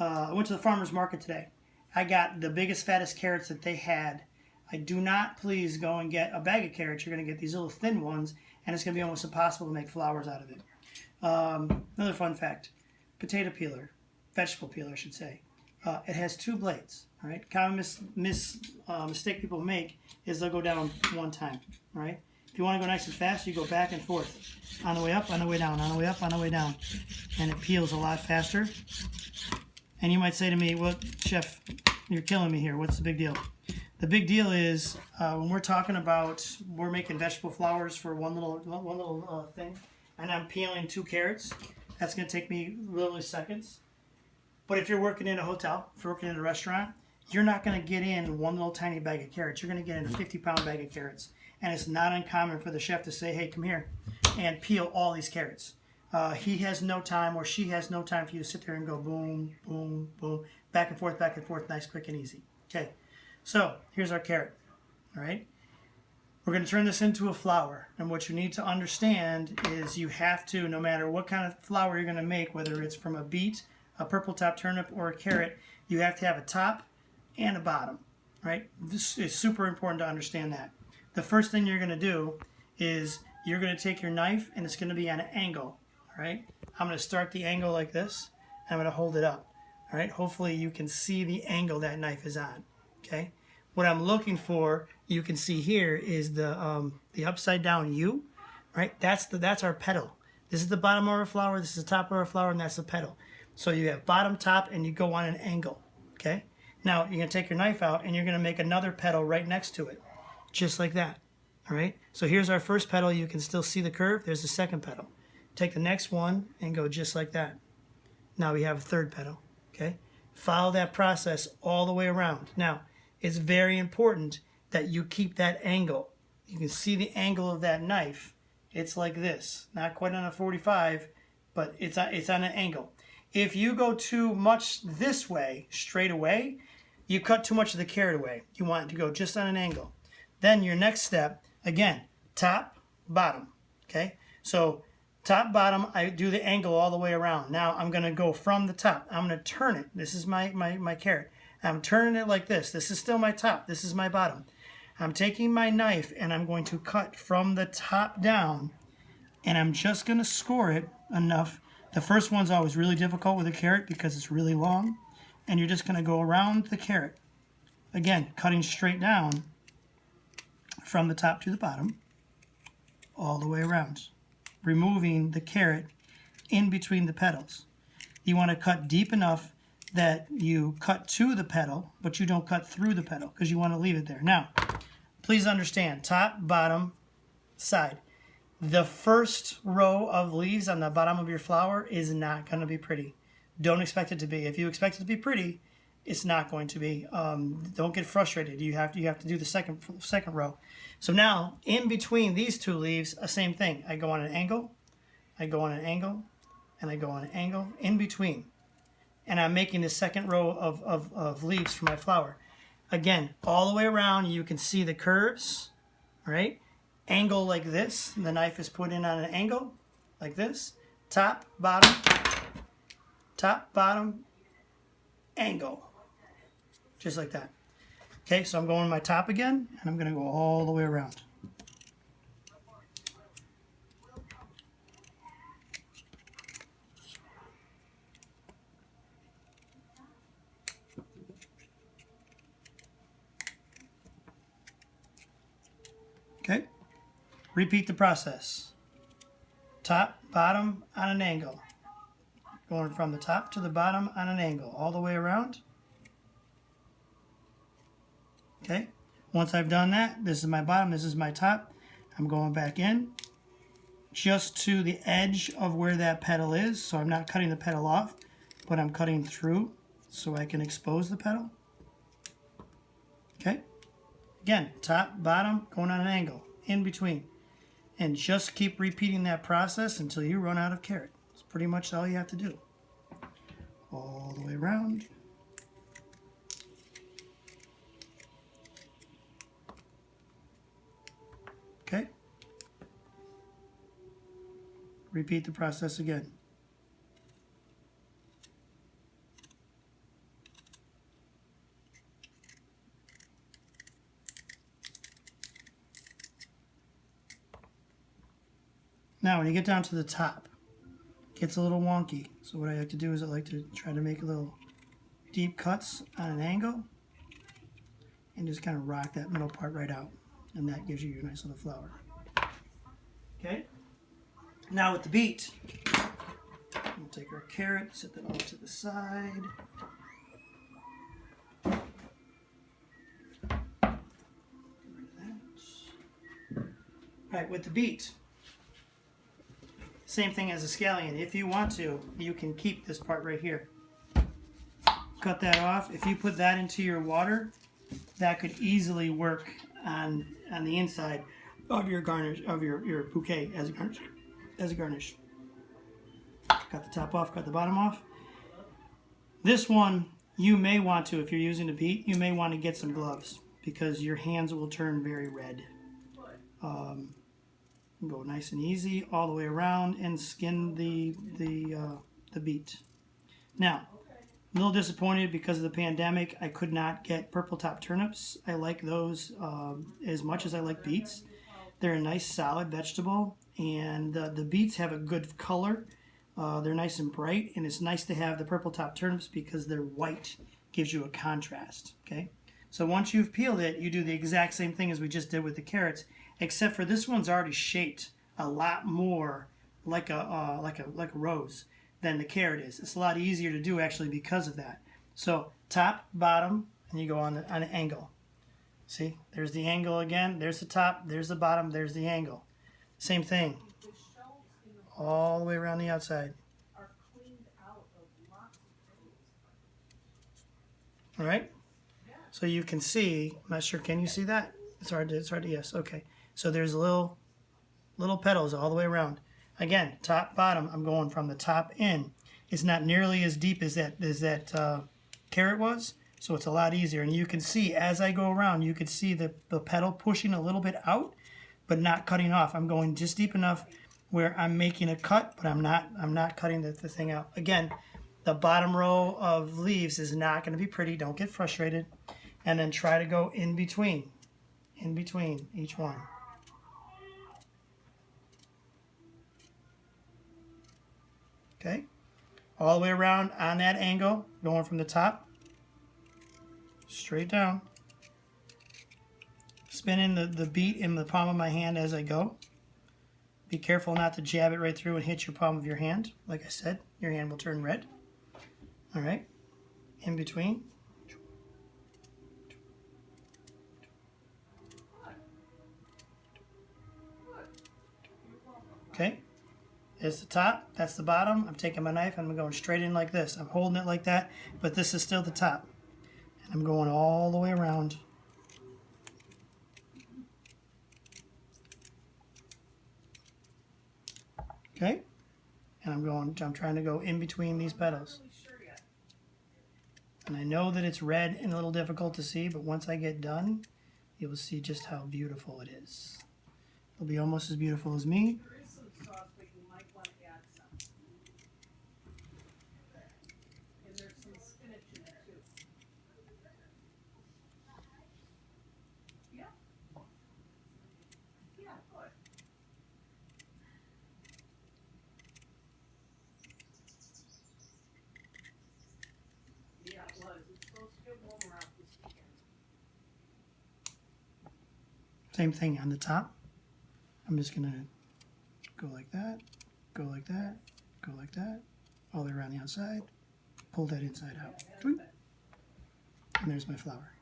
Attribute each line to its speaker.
Speaker 1: I went to the farmer's market today. I got the biggest, fattest carrots that they had. I do not please go and get a bag of carrots. You're going to get these little thin ones, and it's going to be almost impossible to make flowers out of it. Another fun fact, potato peeler, vegetable peeler, I should say. It has two blades. All right. Common mistake people make is they'll go down one time. All right. If you want to go nice and fast, you go back and forth, on the way up, on the way down, on the way up, on the way down, and it peels a lot faster. And you might say to me, "Well, Chef, you're killing me here. What's the big deal?" The big deal is when we're talking about we're making vegetable flowers for one little thing, and I'm peeling 2 carrots. That's going to take me literally seconds. But if you're working in a hotel, if you're working in a restaurant, you're not going to get in one little tiny bag of carrots. You're going to get in a 50-pound bag of carrots. And it's not uncommon for the chef to say, "Hey, come here and peel all these carrots." He has no time, or she has no time for you to sit there and go boom, boom, boom, back and forth, nice, quick, and easy. Okay, so here's our carrot. All right, we're going to turn this into a flower. And what you need to understand is you have to, no matter what kind of flower you're going to make, whether it's from a beet, a purple top turnip, or a carrot, you have to have a top and a bottom. Right? This is super important to understand that. The first thing you're going to do is you're going to take your knife, and it's going to be at an angle. All right? I'm going to start the angle like this. I'm going to hold it up. All right? Hopefully you can see the angle that knife is on. Okay? What I'm looking for, you can see here, is the upside down U. Right? That's our petal. This is the bottom of our flower. This is the top of our flower, and that's the petal. So you have bottom, top, and you go on an angle. Okay? Now you're going to take your knife out, and you're going to make another petal right next to it. Just like that. All right? So here's our first petal. You can still see the curve. There's the second petal. Take the next one and go just like that. Now we have a third petal. Okay? Follow that process all the way around. Now, it's very important that you keep that angle. You can see the angle of that knife. It's like this. Not quite on a 45, but it's on an angle. If you go too much this way, straight away, you cut too much of the carrot away. You want it to go just on an angle. Then your next step, again, top, bottom. Okay? So top, bottom, I do the angle all the way around. Now I'm going to go from the top. I'm going to turn it. This is my carrot. I'm turning it like this. This is still my top. This is my bottom. I'm taking my knife, and I'm going to cut from the top down, and I'm just going to score it enough. The first one's always really difficult with a carrot because it's really long, and you're just going to go around the carrot. Again, cutting straight down from the top to the bottom, all the way around, removing the carrot in between the petals. You want to cut deep enough that you cut to the petal, but you don't cut through the petal because you want to leave it there. Now, please understand, top, bottom, side. The first row of leaves on the bottom of your flower is not going to be pretty. Don't expect it to be. If you expect it to be pretty, it's not going to be. Don't get frustrated. You have to do the second row. So now, in between these two leaves, same thing. I go on an angle, I go on an angle, and I go on an angle in between. And I'm making the second row of leaves for my flower. Again, all the way around, you can see the curves, right? Angle like this. The knife is put in on an angle like this. Top, bottom, angle. Just like that. Okay, so I'm going to my top again, and I'm going to go all the way around. Okay, repeat the process. Top, bottom, on an angle. Going from the top to the bottom on an angle, all the way around. Okay, once I've done that, this is my bottom, this is my top. I'm going back in just to the edge of where that petal is. So I'm not cutting the petal off, but I'm cutting through so I can expose the petal. Okay, again, top, bottom, going on an angle, in between. And just keep repeating that process until you run out of carrot. That's pretty much all you have to do. All the way around. Okay. Repeat the process again. Now when you get down to the top, it gets a little wonky. So what I like to do is I like to try to make a little deep cuts on an angle and just kind of rock that middle part right out. And that gives you your nice little flower. Okay? Now with the beet, we'll take our carrot, set that off to the side. Alright, with the beet, same thing as a scallion. If you want to, you can keep this part right here. Cut that off. If you put that into your water, that could easily work on the inside of your garnish, of your bouquet as a garnish. Cut the top off, cut the bottom off. This one, you may want to, if you're using a beet, you may want to get some gloves because your hands will turn very red. Go nice and easy all the way around and skin the beet. Now, a little disappointed because of the pandemic. I could not get purple top turnips. I like those as much as I like beets. They're a nice solid vegetable, and the beets have a good color. They're nice and bright, and it's nice to have the purple top turnips because they're white, gives you a contrast. Okay, so once you've peeled it, you do the exact same thing as we just did with the carrots, except for this one's already shaped a lot more like a rose than the carrot is. It's a lot easier to do actually because of that. So top, bottom, and you go on an angle. See, there's the angle again. There's the top, there's the bottom, there's the angle. Same thing. All the way around the outside. All right. So you can see. I'm not sure. Can you see that? It's hard to. Yes. Okay. So there's little petals all the way around. Again, top, bottom. I'm going from the top in. It's not nearly as deep as that carrot was, so it's a lot easier. And you can see as I go around, you can see the petal pushing a little bit out, but not cutting off. I'm going just deep enough where I'm making a cut, but I'm not cutting the thing out. Again, the bottom row of leaves is not going to be pretty. Don't get frustrated. And then try to go in between each one. Okay, all the way around on that angle, going from the top, straight down. Spinning the beet in the palm of my hand as I go. Be careful not to jab it right through and hit your palm of your hand. Like I said, your hand will turn red. All right, in between. Okay. It's the top, that's the bottom. I'm taking my knife and I'm going straight in like this. I'm holding it like that, but this is still the top. And I'm going all the way around. Okay? And I'm trying to go in between these petals. And I know that it's red and a little difficult to see, but once I get done, you will see just how beautiful it is. It'll be almost as beautiful as me. Same thing on the top. I'm just going to go like that, go like that, go like that, all the way around the outside, pull that inside out. And there's my flower.